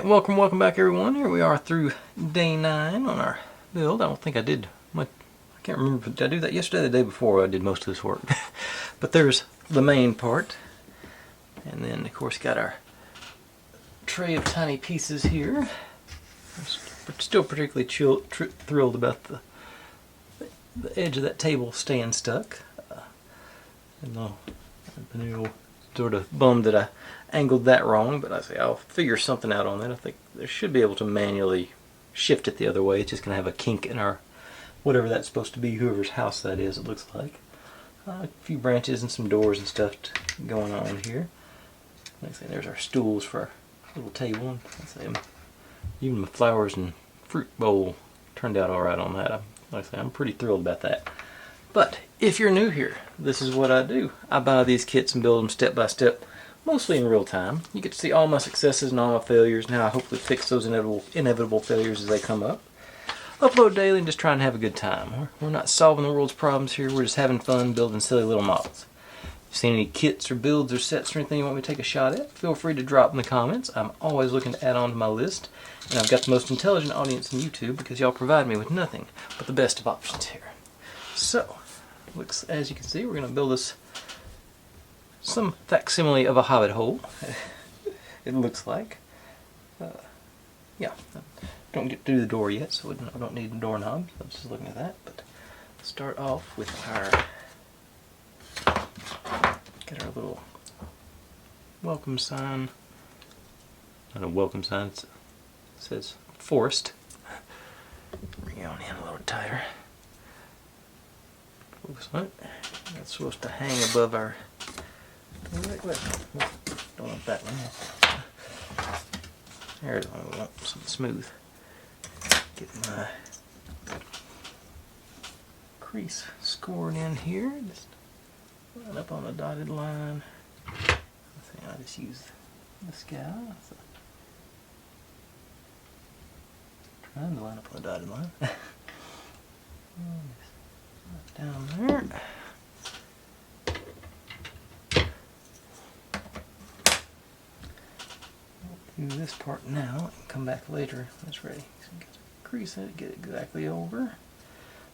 welcome back everyone. Here we are through day 9 on our build. I don't think I did much. I can't remember, did I do that yesterday or the day before? I did most of this work. But there's the main part. And then of course got our tray of tiny pieces here. I'm still particularly thrilled about the edge of that table staying stuck. And I've been a little sort of bummed that I angled that wrong, but I say I'll figure something out on that. I think they should be able to manually shift it the other way. It's just going to have a kink in our, whatever that's supposed to be, whoever's house that is, it looks like. A few branches and some doors and stuff going on here. Like I say, there's our stools for our little table. And like I say, even my flowers and fruit bowl turned out alright on that. Like I say, I'm pretty thrilled about that. But if you're new here, this is what I do. I buy these kits and build them step by step, mostly in real time. You get to see all my successes and all my failures, and how I hopefully fix those inevitable failures as they come up. Upload daily and just try and have a good time. We're not solving the world's problems here, we're just having fun building silly little models. If you've seen any kits or builds or sets or anything you want me to take a shot at, feel free to drop in the comments. I'm always looking to add on to my list, and I've got the most intelligent audience in YouTube because y'all provide me with nothing but the best of options here. So, looks, as you can see, we're going to build us some facsimile of a hobbit hole. It looks like. Yeah, don't get through the door yet, so I don't need the doorknob. So I'm just looking at that. But start off with our, get our little welcome sign. Not a welcome sign. It says forest. Bring it on in a little tighter. Focus on it. That's supposed to hang above our. Wait. Don't want that one. There's one we want, something smooth. Get my crease scored in here. Just line up on the dotted line. I think I just use this guy. So trying to line up on the dotted line. Down there. Do this part now and come back later when it's ready. So get a crease in it, get it exactly over.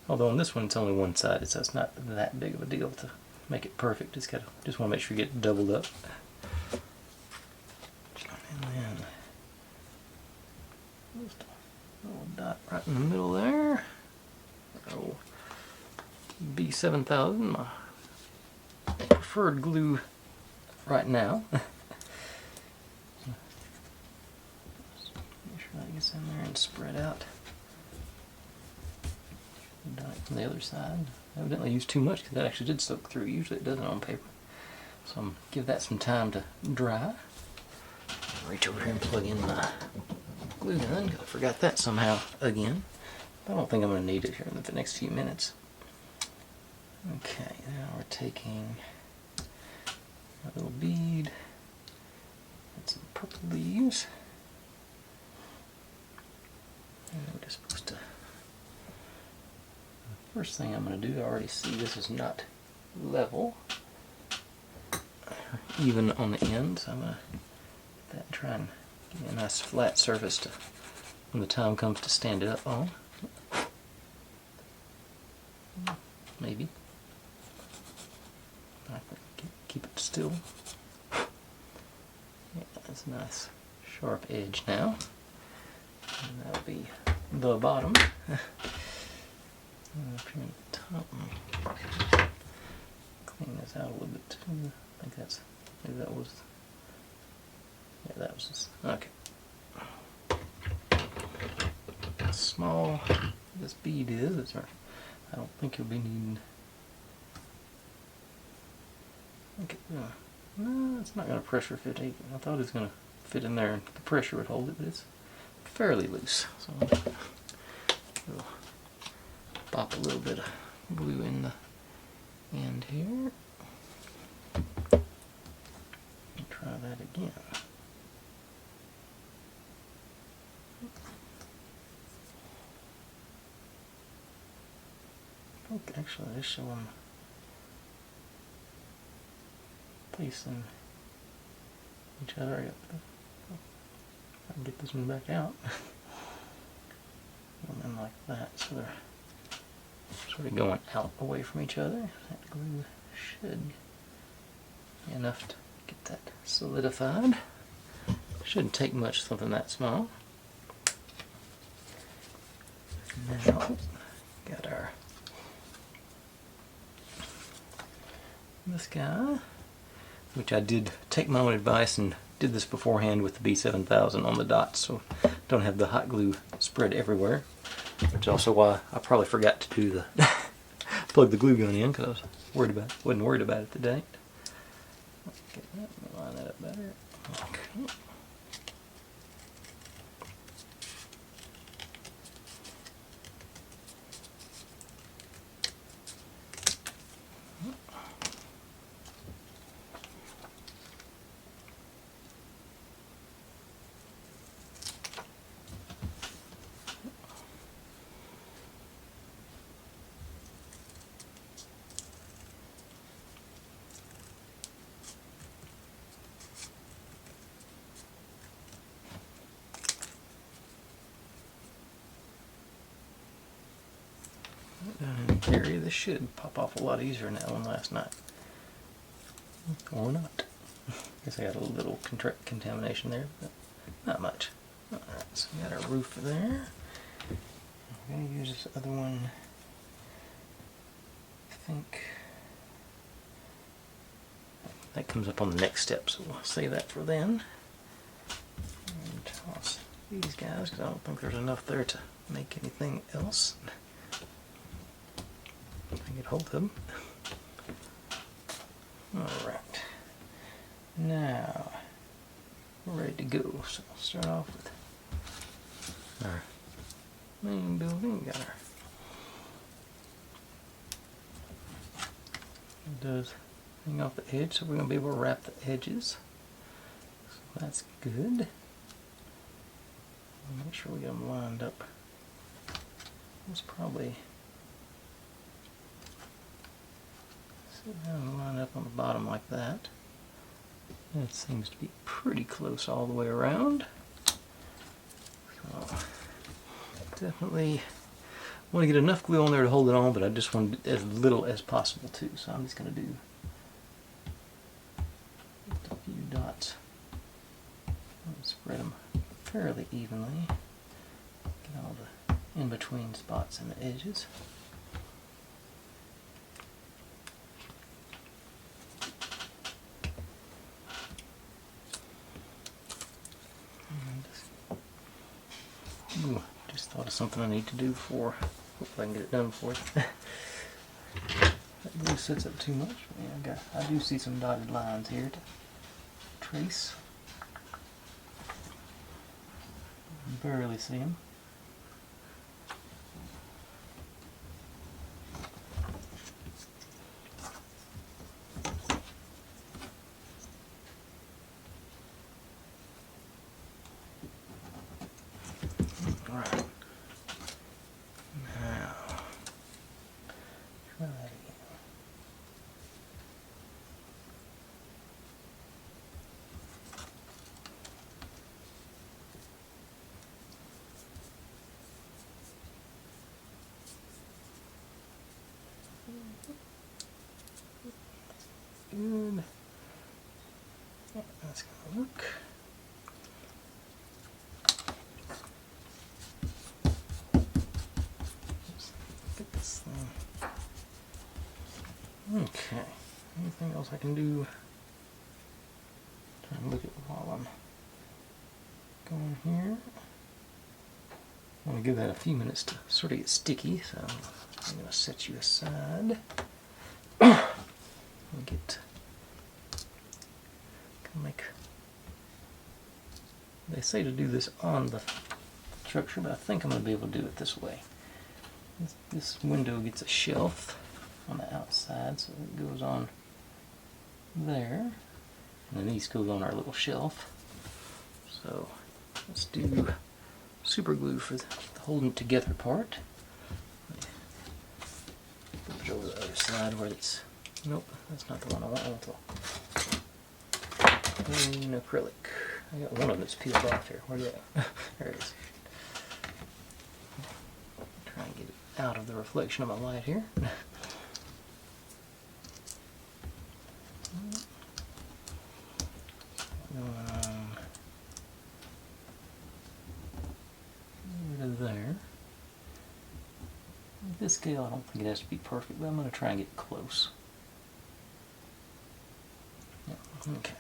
Although on this one it's only one sided, so it's not that big of a deal to make it perfect. Just want to make sure you get it doubled up. And then just a little dot right in the middle there. Oh, B7000, my preferred glue right now. That gets in there and spread out. Done it from the other side. I evidently used too much because that actually did soak through. Usually it doesn't on paper. So I'm going to give that some time to dry. Reach over here and plug in my glue gun because I forgot that somehow again. I don't think I'm going to need it here in the next few minutes. Okay, now we're taking a little bead and some purple leaves. And we're just supposed to, the first thing I'm going to do, I already see this is not level, even on the end, so I'm going to try and give me a nice flat surface to, when the time comes to stand it up on. Maybe. I can keep it still. Yeah, that's a nice sharp edge now. And that'll be the bottom. Up here at the top. Clean this out a little bit too. I think that's, maybe that was, yeah, that was just, okay. As small this bead is, I don't think you'll be needing, okay, no, it's not going to pressure fit. I thought it was going to fit in there and the pressure would hold it, but it's fairly loose. So we'll pop a little bit of glue in the end here. And try that again. Okay, actually, I just show them facing each other. I can get this one back out. And then like that, so they're sort of going out away from each other. That glue should be enough to get that solidified. Shouldn't take much, something that small. Now, got our this guy, which I did take my own advice and did this beforehand with the B7000 on the dots, so don't have the hot glue spread everywhere. Which is also why I probably forgot to do the plug the glue gun in, because I was wasn't worried about it today. Get that, line that up better. Okay. Down in the area, this should pop off a lot easier than that one last night. Or not. Guess I got a little bit of contamination there, but not much. Alright, so we got our roof there. I'm going to use this other one, I think. That comes up on the next step, so we'll save that for then. And toss these guys, because I don't think there's enough there to make anything else. I can get hold of them. Alright. Now, we're ready to go. So we'll start off with our main building. Got our it does hang off the edge, so we're going to be able to wrap the edges. So that's good. Make sure we get them lined up. It's probably sit down and line up on the bottom like that. That seems to be pretty close all the way around. So definitely want to get enough glue on there to hold it on, but I just want as little as possible too. So I'm just going to do just a few dots. Spread them fairly evenly. Get all the in-between spots and the edges. Ooh, just thought of something I need to do before. Hopefully I can get it done before that glue sets up too much. Yeah, I do see some dotted lines here to trace. Barely see them. Good. That's gonna look. Let's get this thing. Okay. Anything else I can do? Try and look at it while I'm going here. I want to give that a few minutes to sort of get sticky, so I'm going to set you aside. Get make. They say to do this on the structure, but I think I'm going to be able to do it this way. This window gets a shelf on the outside, so it goes on there, and then these go on our little shelf. So let's do super glue for the holding it together part. Put it over the other side where it's. Nope, that's not the one I want. I want the plain acrylic. I got one of them that's peeled off here. Where's that? There it is. Try and get it out of the reflection of my light here. Over to there. With this scale, I don't think it has to be perfect, but I'm going to try and get close. Yeah, okay.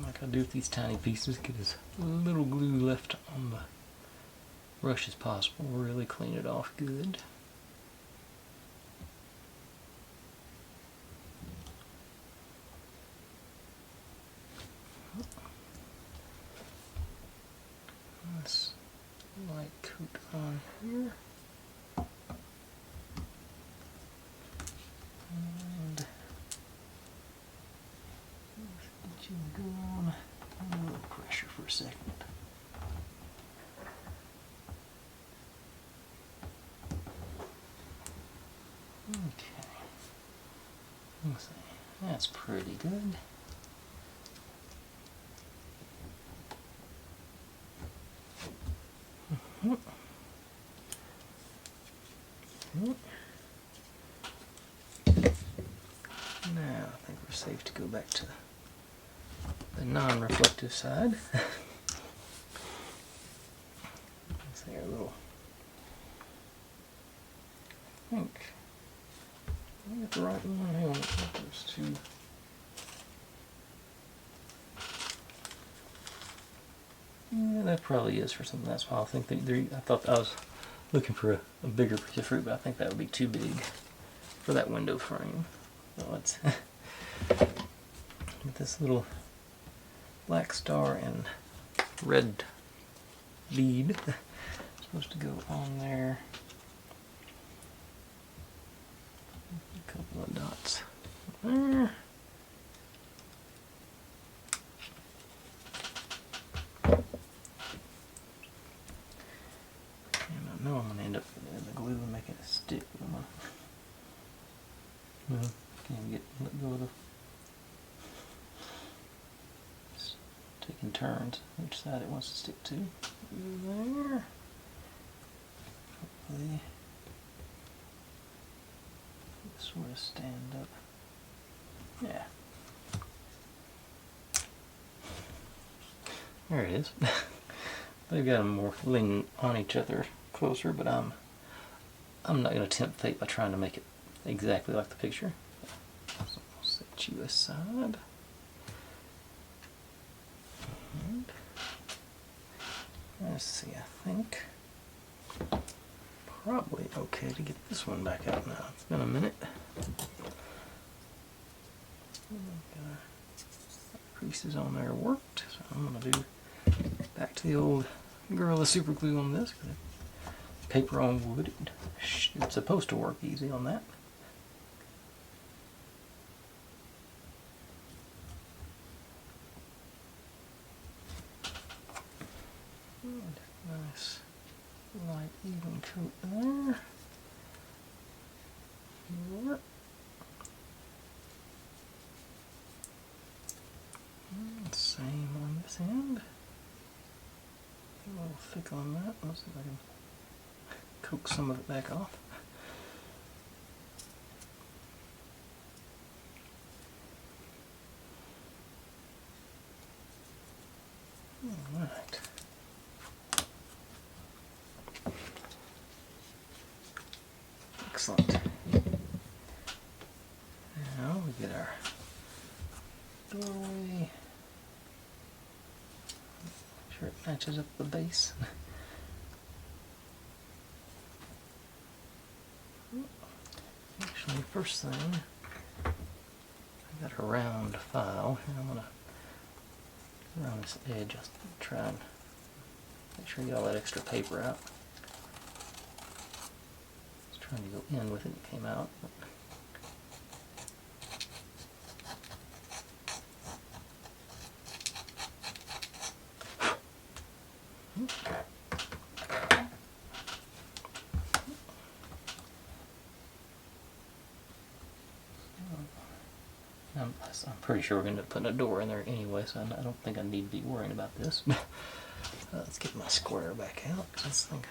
Like I do with these tiny pieces, get as little glue left on the brush as possible. Really clean it off good. This light coat on here. And get you going. A little pressure for a second. Okay. Let's see. That's pretty good. Now I think we're safe to go back to the non-reflective side. Let's see our little. I got the right one. Hang on, there's two. Yeah, that probably is for something that small. I think I thought I was looking for a bigger piece of fruit, but I think that would be too big for that window frame. So let's get this little black star and red bead supposed to go on there. A couple of dots there. And I know I'm going to end up with the glue and making it stick. Well, can't let go of the. It's taking turns which side it wants to stick to. There. Hopefully sort of stand up. Yeah. There it is. They've got them more leaning on each other closer, but I'm not going to tempt fate by trying to make it exactly like the picture. So I'll set you aside. And let's see, I think probably okay to get this one back out now. It's been a minute. Creases on there worked, so I'm going to do back to the old Gorilla Super Glue on this. Paper on wood, it's supposed to work easy on that. Nice light even coat there. Here. Same on this end. A little thick on that. Let's see if I can coax some of it back off. Alright. Excellent. Now we get our doorway. Make sure it matches up the base. Actually, first thing, I got a round file, and I'm going to, around this edge, I'll try and make sure you get all that extra paper out. I was trying to go in with it, it came out. I'm pretty sure we're going to end up putting a door in there anyway, so I don't think I need to be worrying about this. Let's get my square back out, because this thing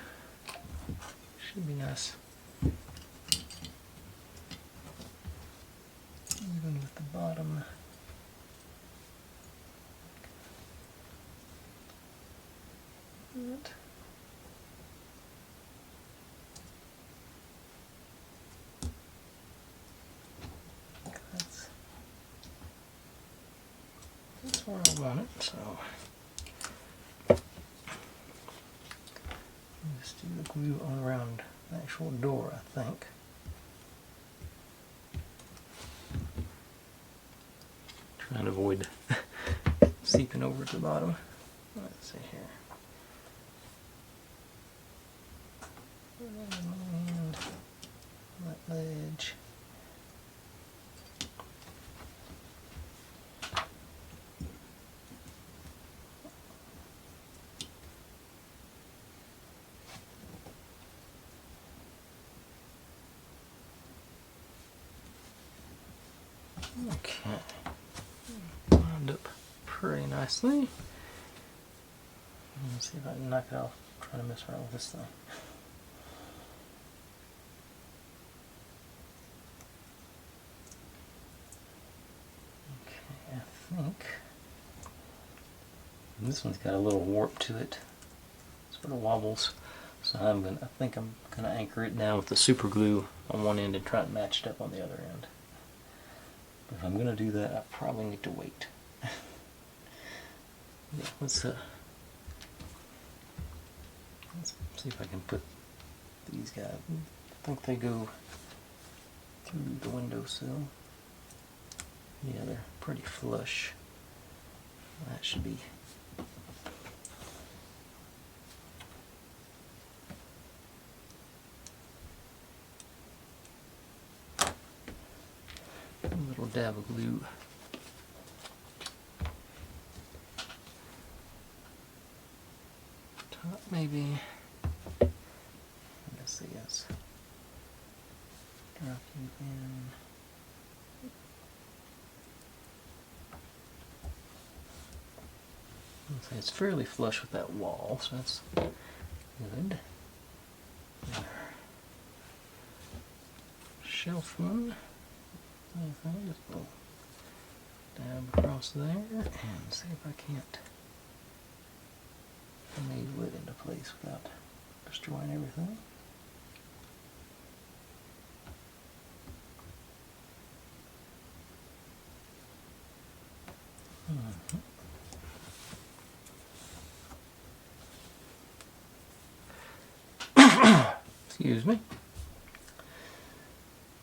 should be nice. Even with the bottom. That. That's where I want it, so just do the glue all around the actual door, I think. Trying to avoid seeping over to the bottom. Let's see here. And that ledge. Okay, lined up pretty nicely. Let's see if I can knock it off. I'm trying to mess around with this thing. Okay, I think this one's got a little warp to it. Sort of wobbles. So I think I'm gonna anchor it down with the super glue on one end and try and match it up on the other end. But if I'm gonna do that, I probably need to wait. Yeah, let's see if I can put these guys. I think they go through the windowsill. Yeah, they're pretty flush. That should be. A little dab of glue. Top maybe. Let's see, yes. Drop you in. It's fairly flush with that wall, so that's good. Shelf one. Just a little dab across there and see if I can't nail it into place without destroying everything. Excuse me.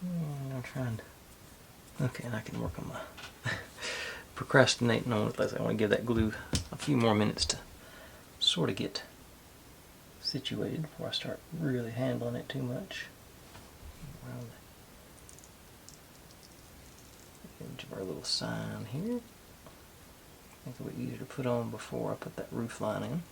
I'm trying to. Okay, and I can work on my procrastinating on it. I want to give that glue a few more minutes to sort of get situated before I start really handling it too much. Around the edge of our little sign here. I think it'll be easier to put on before I put that roof line in.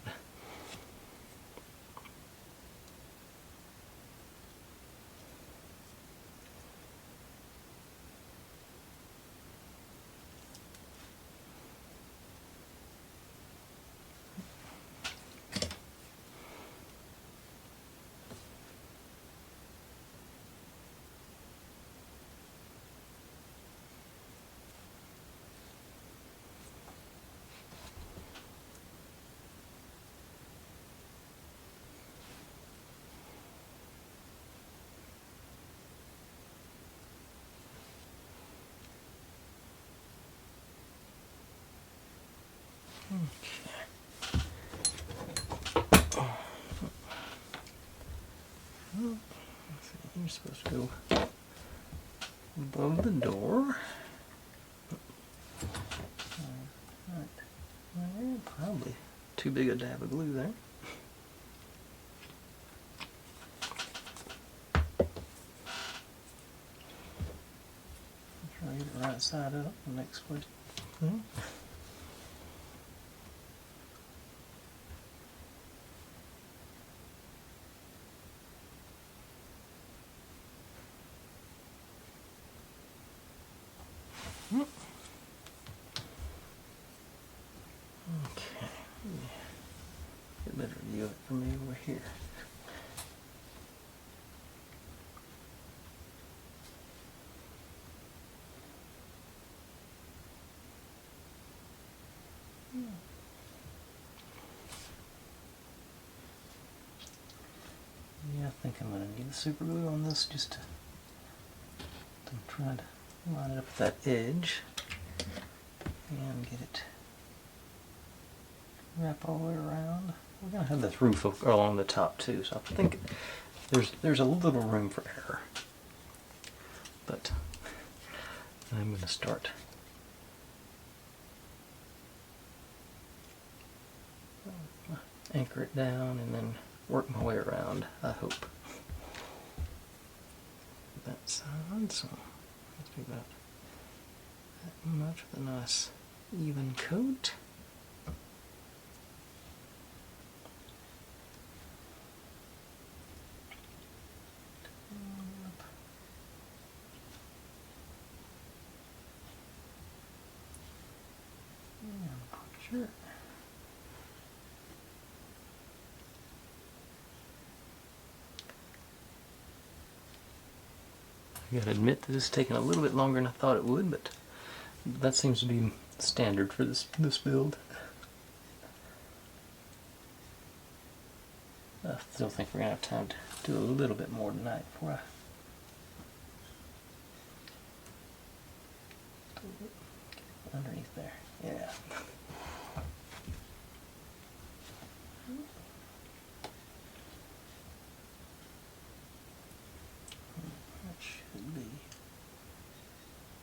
Okay. Well, you're supposed to go above the door. Right. Probably too big a dab of glue there. Try to get it right side up the next place. Okay. Get a better view of it for me over here. Yeah, I think I'm going to need the super glue on this just to try to line it up with that edge and get it wrap all the way around. We're going to have this roof along the top too, so I think there's a little room for error. But I'm going to start anchor it down and then work my way around, I hope. That side, so let's be about that much with a nice even coat. Sure. I gotta admit that this is taking a little bit longer than I thought it would, but that seems to be standard for this build. I still think we're gonna have time to do a little bit more tonight before I get underneath there. Yeah. That should be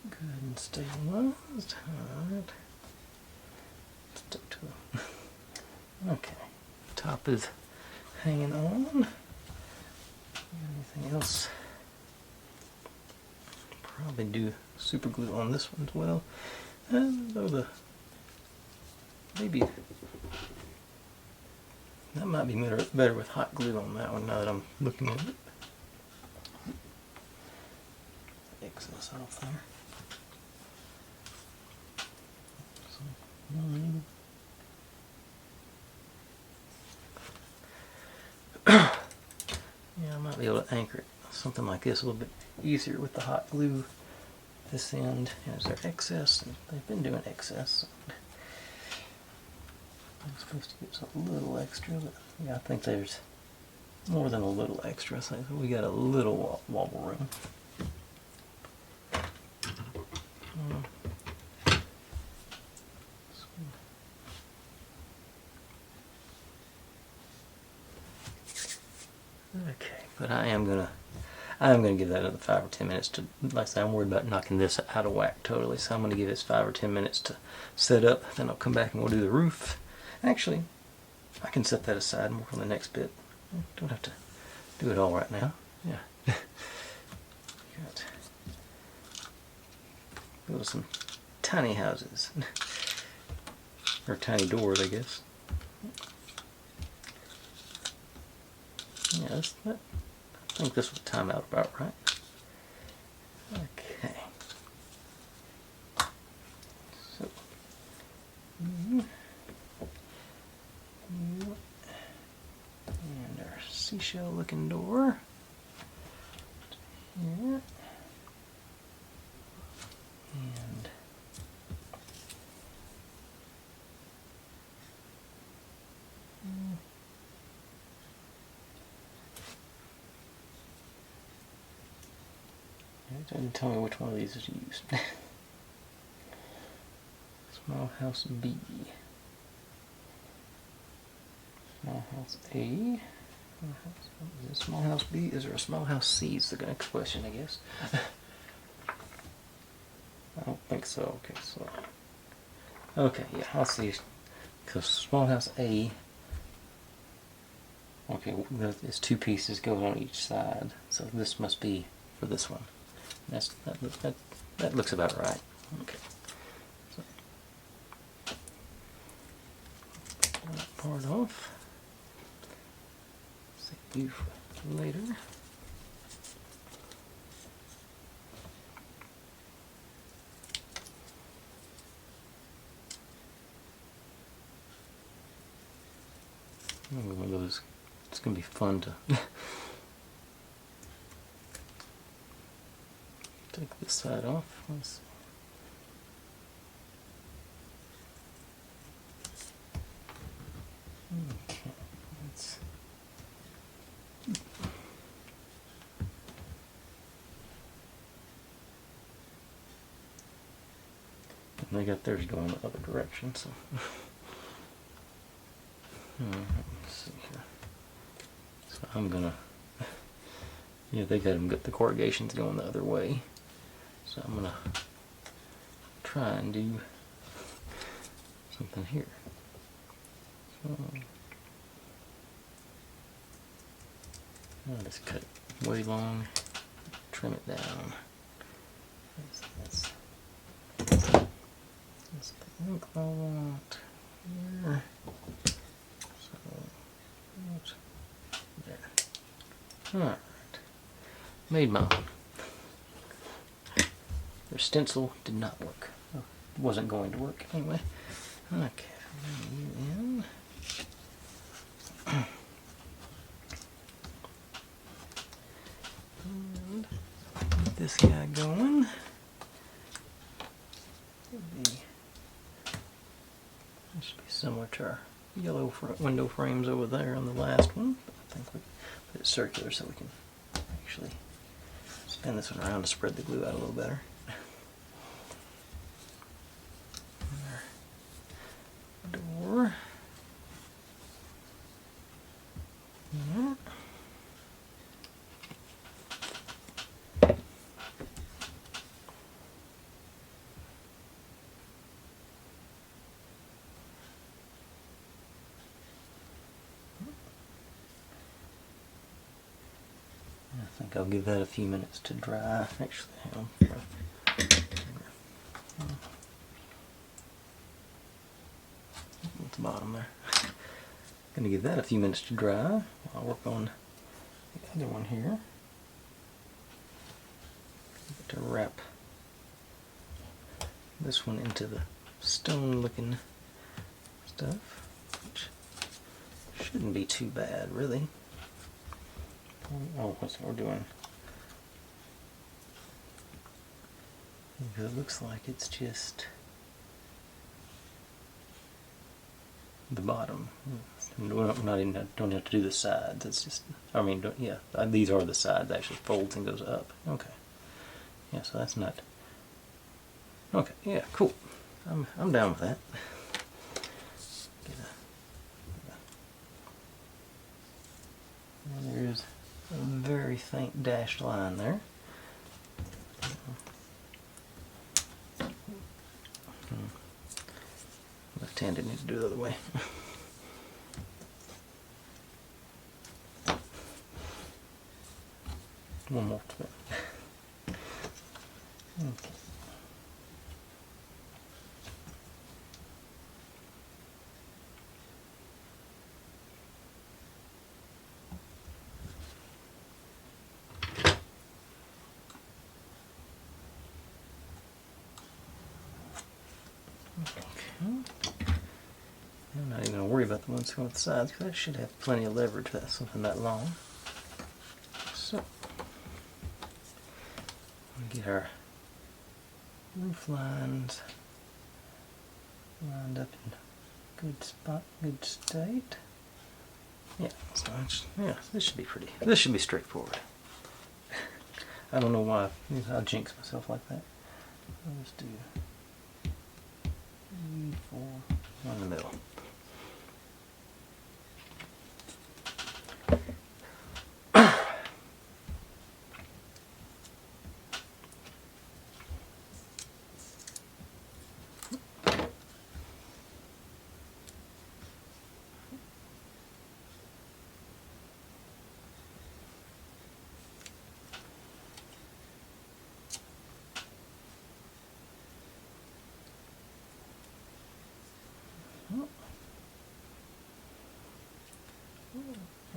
good and stabilized. Alright. Stick to them. Okay. Top is hanging on. Anything else? Probably do super glue on this one as well. Though maybe that might be better with hot glue on that one now that I'm looking at it. Excess off there. Yeah, I might be able to anchor it something like this a little bit easier with the hot glue. This end, is there excess? They've been doing excess. I'm supposed to get a little extra, but yeah, I think there's more than a little extra. So we got a little wobble room. Okay, but I am gonna give that another 5 or 10 minutes to, like I say, I'm worried about knocking this out of whack totally, so I'm gonna give this 5 or 10 minutes to set up, then I'll come back and we'll do the roof. Actually, I can set that aside and work on the next bit. Don't have to do it all right now. Yeah. Build some tiny houses. Or tiny doors, I guess. Yeah, I think this will time out about right. Okay. So, and our seashell looking door. Here. And it doesn't tell me which one of these is used. Small house B. Small house A. Is it small house B? Is there a small house C? Is the next question, I guess. I don't think so. Okay, so. Okay, yeah, I'll see. Because small house A. Okay, it's 2 pieces go on each side. So this must be for this one. That looks about right. Okay. So, that part off. Save you for later. One of those. It's gonna be fun to take this side off. Let's see. Okay, and they got theirs going the other direction, so. Let's see here. So I'm gonna, yeah, they got them, get the corrugations going the other way. So I'm gonna try and do something here. So I'll just cut it way long, trim it down. That's the ink I want here. So there. Alright. Made my own. Their stencil did not work. It wasn't going to work anyway. Okay, bring you in. And get this guy going. It should be similar to our yellow window frames over there on the last one. But I think we put it circular so we can actually spin this one around to spread the glue out a little better. Door. Yeah. I think I'll give that a few minutes to dry. Actually, hang on. At the bottom there. Gonna give that a few minutes to dry. I'll work on the other one here. To wrap this one into the stone-looking stuff, which shouldn't be too bad, really. Oh, what's we're doing? It looks like it's just the bottom. Not even, don't have to do the sides. It's just, I mean, yeah, these are the sides. Actually, folds and goes up. Okay. Yeah, so that's not. Okay. Yeah, cool. I'm down with that. And there's a very faint dashed line there. Left-handed, need to do it the other way. One more to it. Okay. I'm not even going to worry about the ones going to the sides because I should have plenty of leverage for that, something that long. So, we'll get our roof lines lined up in good spot, good state. Yeah, so yeah, this should be pretty. This should be straightforward. I don't know why I jinx myself like that. I'll just do 3, 4, one in the middle.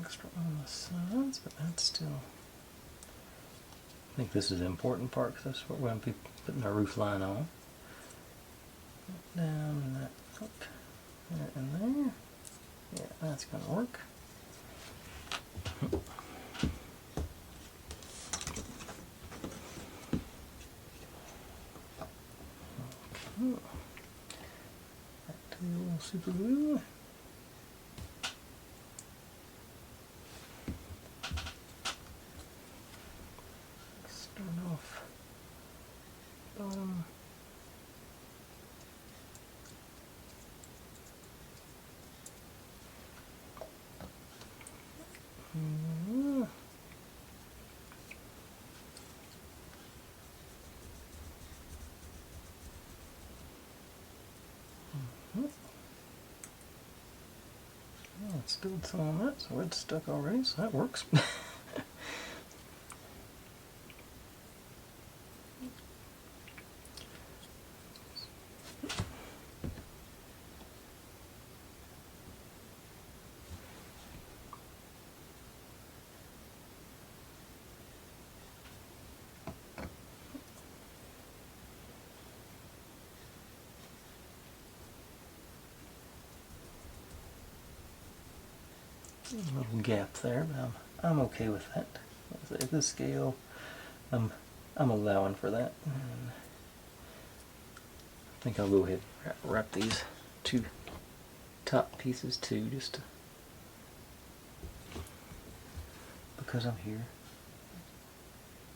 Extra on the sides, but that's still. I think this is the important part because that's what we're going to be putting our roof line on. Down and that up, there and there. Yeah, that's gonna work. Okay. Back to the little super glue. Start off bottom. Oh, it spilled some on that, so it's stuck already, so that works. A little gap there, but I'm okay with that. At this scale, I'm allowing for that. And I think I'll go ahead and wrap these two top pieces too, just because I'm here.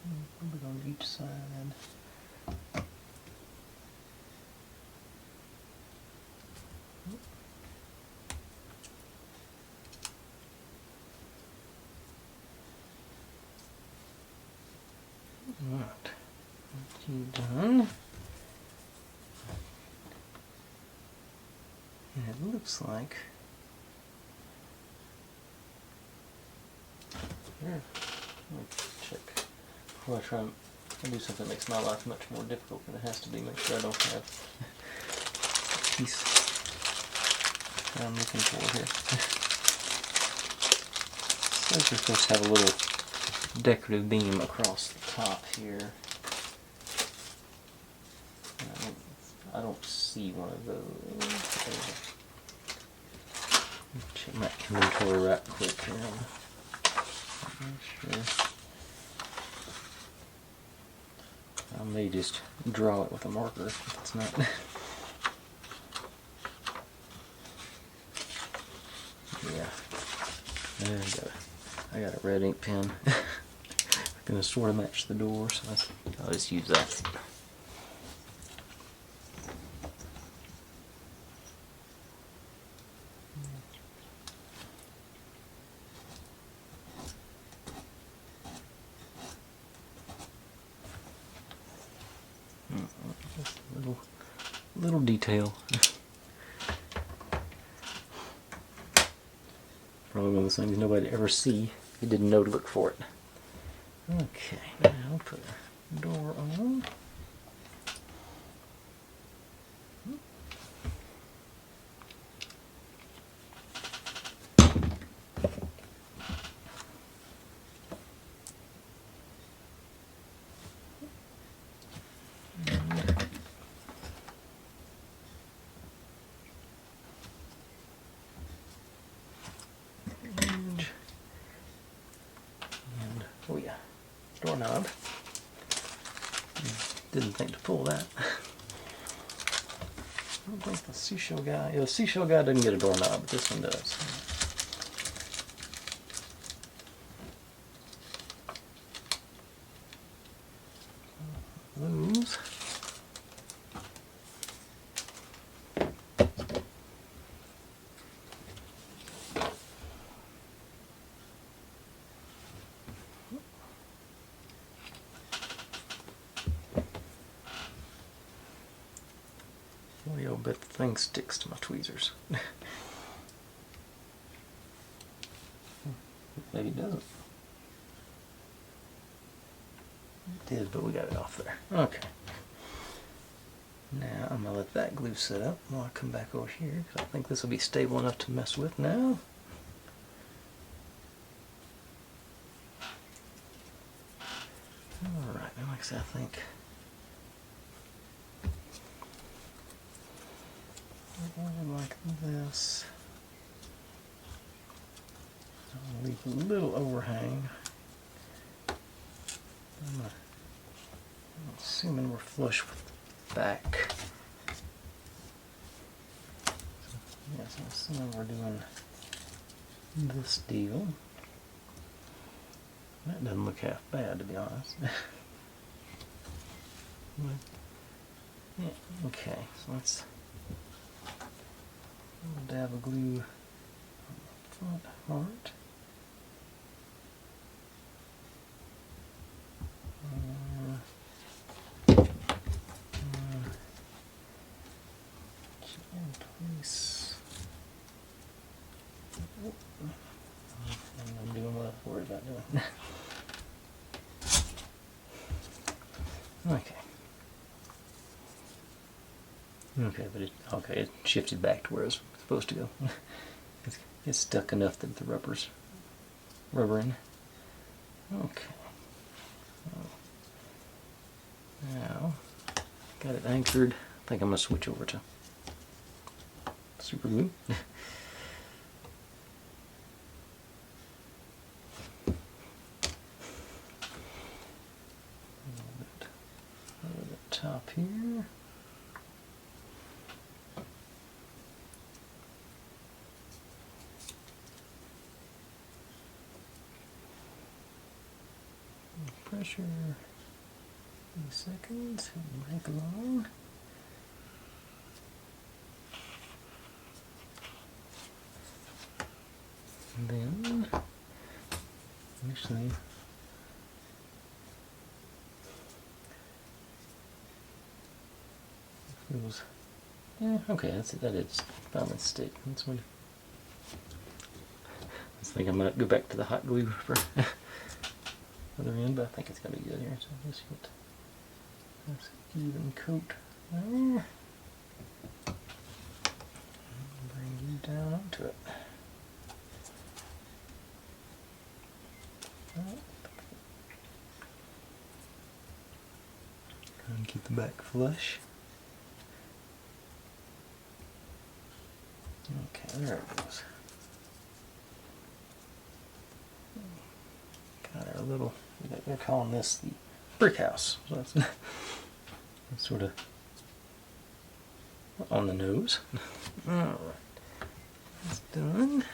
A little bit on each side. Alright, you done. And it looks like here. Let me check before I try and do something that makes my life much more difficult than it has to be. Make sure I don't have a piece that I'm looking for here. Says we're supposed to have a little decorative beam across the top here. I don't see one of those. Check my inventory right quick here. I'm not sure. I may just draw it with a marker if it's not. Yeah. I got a red ink pen. Gonna sort of match the door, so I'll just use that. Just a little detail. Probably one of those things nobody ever see. You didn't know to look for it. Okay, now I'll put a door on. Oh yeah, doorknob. Didn't think to pull that. I don't think the seashell guy, the seashell guy doesn't get a doorknob, but this one does. Those. Boy, I'll bet the thing sticks to my tweezers. Maybe it doesn't. It did, but we got it off there. Okay. Now I'm going to let that glue set up while I come back over here, because I think this will be stable enough to mess with now. Alright, and like I said, I think like this. I'll leave a little overhang. I'm assuming we're flush with the back. Yes, I'm assuming we're doing this deal. That doesn't look half bad, to be honest. Yeah, okay, so let's dab of glue on the front part. In place. I'm doing what I was worried about doing. Okay. Okay, but it shifted back to where it's supposed to go. It's stuck enough that the rubber's rubbering. Okay. Now, got it anchored. I think I'm going to switch over to super glue. Over the top here. Pressure. 3 seconds. Break along. And then, actually, feels, yeah, okay, that's it. That is found its stick. That's what. I think I might go back to the hot glue for other end, but I think it's gonna be good here. So just get this even coat there. Bring you down onto it. And keep the back flush. Okay, there it goes. Got our little, they're calling this the brick house. So that's sort of on the nose. Alright, that's done.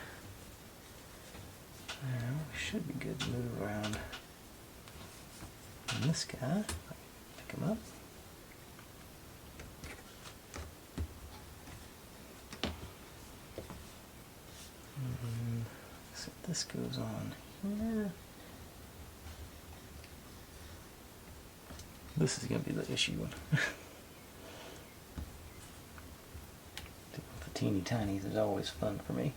Now we should be good to move around on this guy. Pick him up. So this goes on here. This is going to be the issue one. The teeny tinies is always fun for me.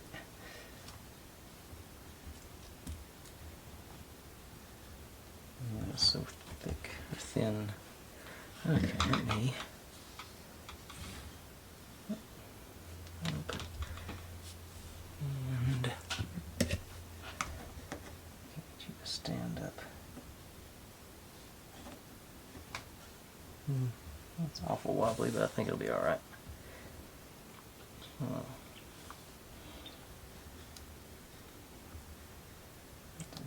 It's so thick or thin. Okay, let me. And get you to stand up. That's awful wobbly, but I think it'll be alright.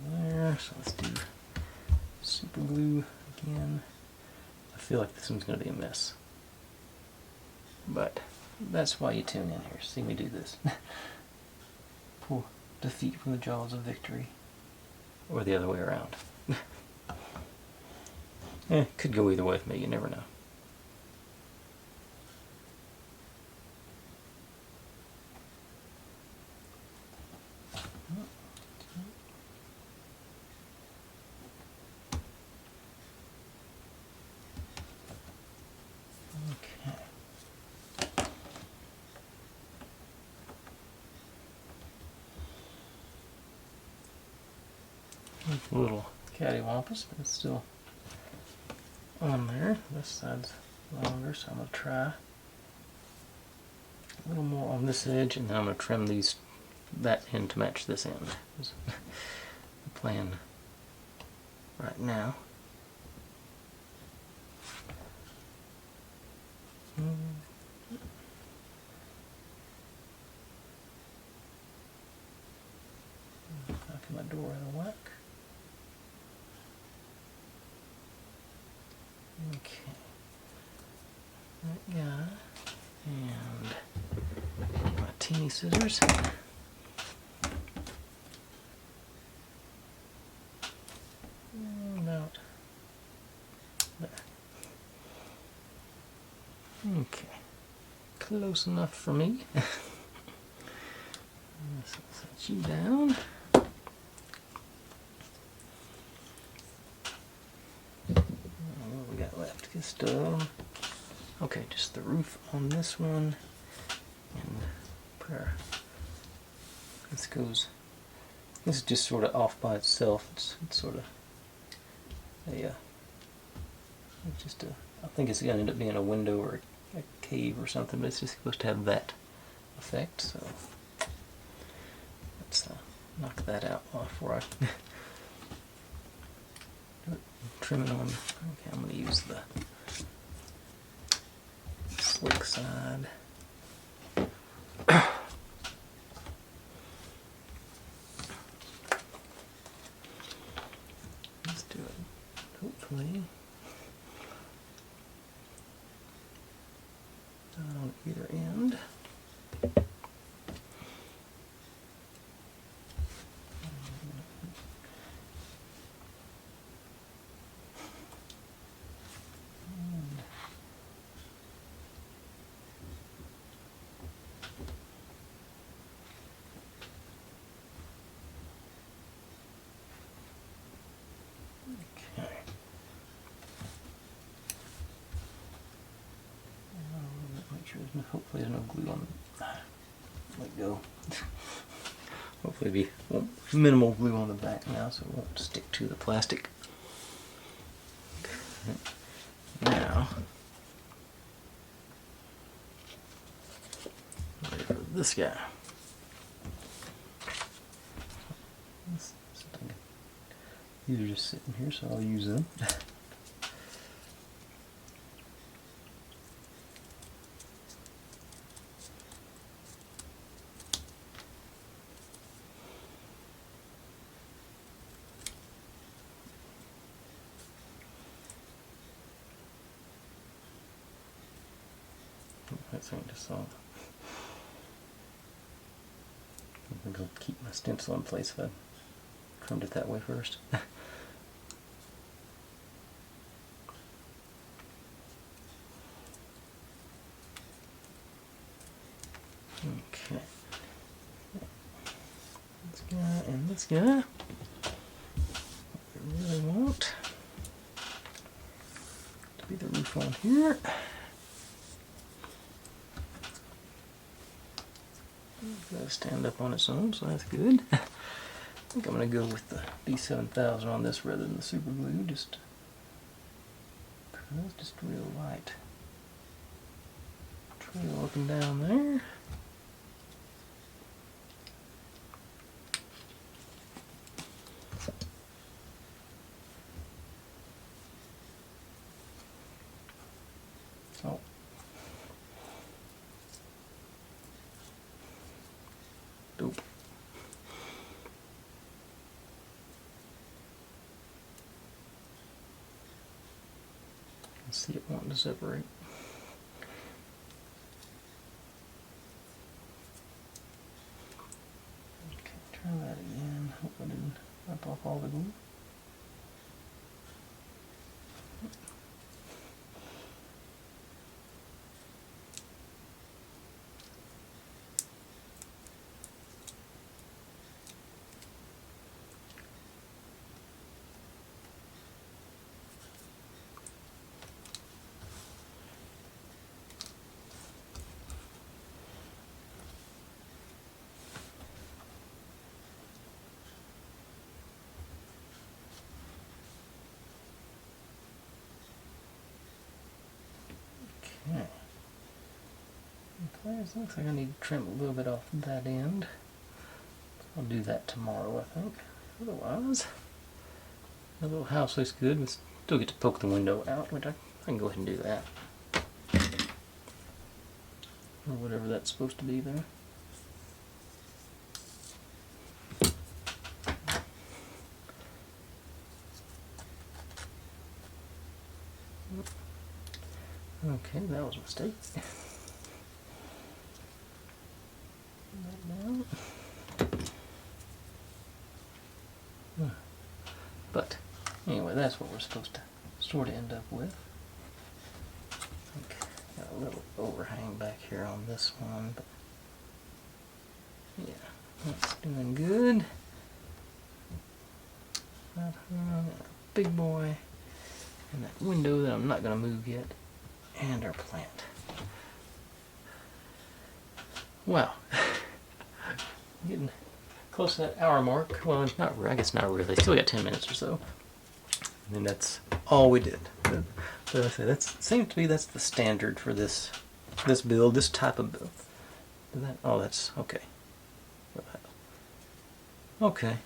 There, so let's do super glue again. I feel like this one's going to be a mess. But that's why you tune in here. See me do this. Pull defeat from the jaws of victory. Or the other way around. Could go either way with me, you never know. A little cattywampus, but it's still on there. This side's longer, so I'm going to try a little more on this edge, and then I'm going to trim that end to match this end. Is the plan right now. I door out of whack. Okay. That guy. And my teeny scissors. About there. Okay. Close enough for me. Let's set you down. What we got left? Just okay, just the roof on this one, and this goes. This is just sort of off by itself. It's sort of a it's just a. I think it's gonna end up being a window or a cave or something, but it's just supposed to have that effect. So let's knock that out before I trim it on. Okay, I'm going to use the slick side. Let's do it, hopefully, on either end. Hopefully there's no glue on the, let go. Hopefully be minimal glue on the back now so it won't stick to the plastic. Now, ready for this guy. These are just sitting here, so I'll use them. That thing just saw. I think I'll keep my stencil in place if I trimmed it that way first. Okay. This guy and this guy. What we really want to be the roof on here. It's got to stand up on its own, so that's good. I think I'm going to go with the D7000 on this rather than the super glue, just because it's just real light. Trail up and down there. Oh. Dope. I see it wanting to separate. Okay, try that again. Hope I didn't rip off all the glue. Okay. Okay, it looks like I need to trim a little bit off that end. I'll do that tomorrow, I think. Otherwise, the little house looks good. We still get to poke the window out, which I can go ahead and do that. Or whatever that's supposed to be there. Okay, that was a mistake. But anyway, that's what we're supposed to sort of end up with. Okay, got a little overhang back here on this one, but yeah, that's doing good. Big boy, and that window that I'm not going to move yet, and our plant. Wow, getting close to that hour mark. Well, not, I guess not really. Still got 10 minutes or so. And then that's all we did. But I say that seems to be that's the standard for this build, this type of build. Oh, that's okay. Okay.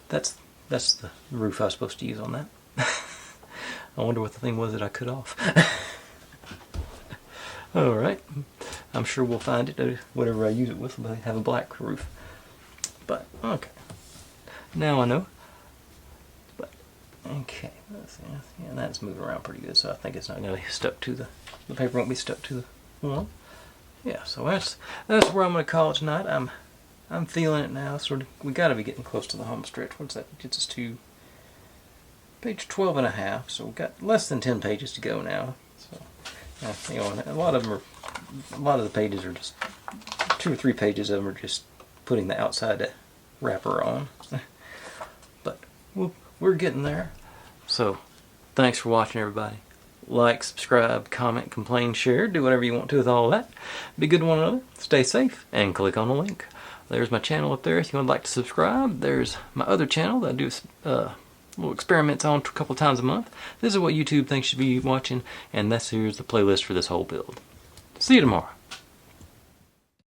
That's the roof I was supposed to use on that. I wonder what the thing was that I cut off. Alright. I'm sure we'll find it. Whatever I use it with will have a black roof. But, okay. Now I know. But, okay. Let's see. Yeah, that's moving around pretty good, so I think it's not going to be stuck to the paper won't be stuck to the wall. Yeah, so that's where I'm going to call it tonight. I'm feeling it now. Sort of, we got to be getting close to the home stretch. What's that? Gets us to page 12 and a half. So we've got less than 10 pages to go now. So, you know, a lot of the pages are just 2 or 3 pages of them are just putting the outside wrapper on. But we're getting there. So, thanks for watching, everybody. Like, subscribe, comment, complain, share, do whatever you want to with all of that. Be good to one another, stay safe, and click on the link. There's my channel up there if you would like to subscribe. There's my other channel that I do little experiments on a couple times a month. This is what YouTube thinks you should be watching, and here's the playlist for this whole build. See you tomorrow.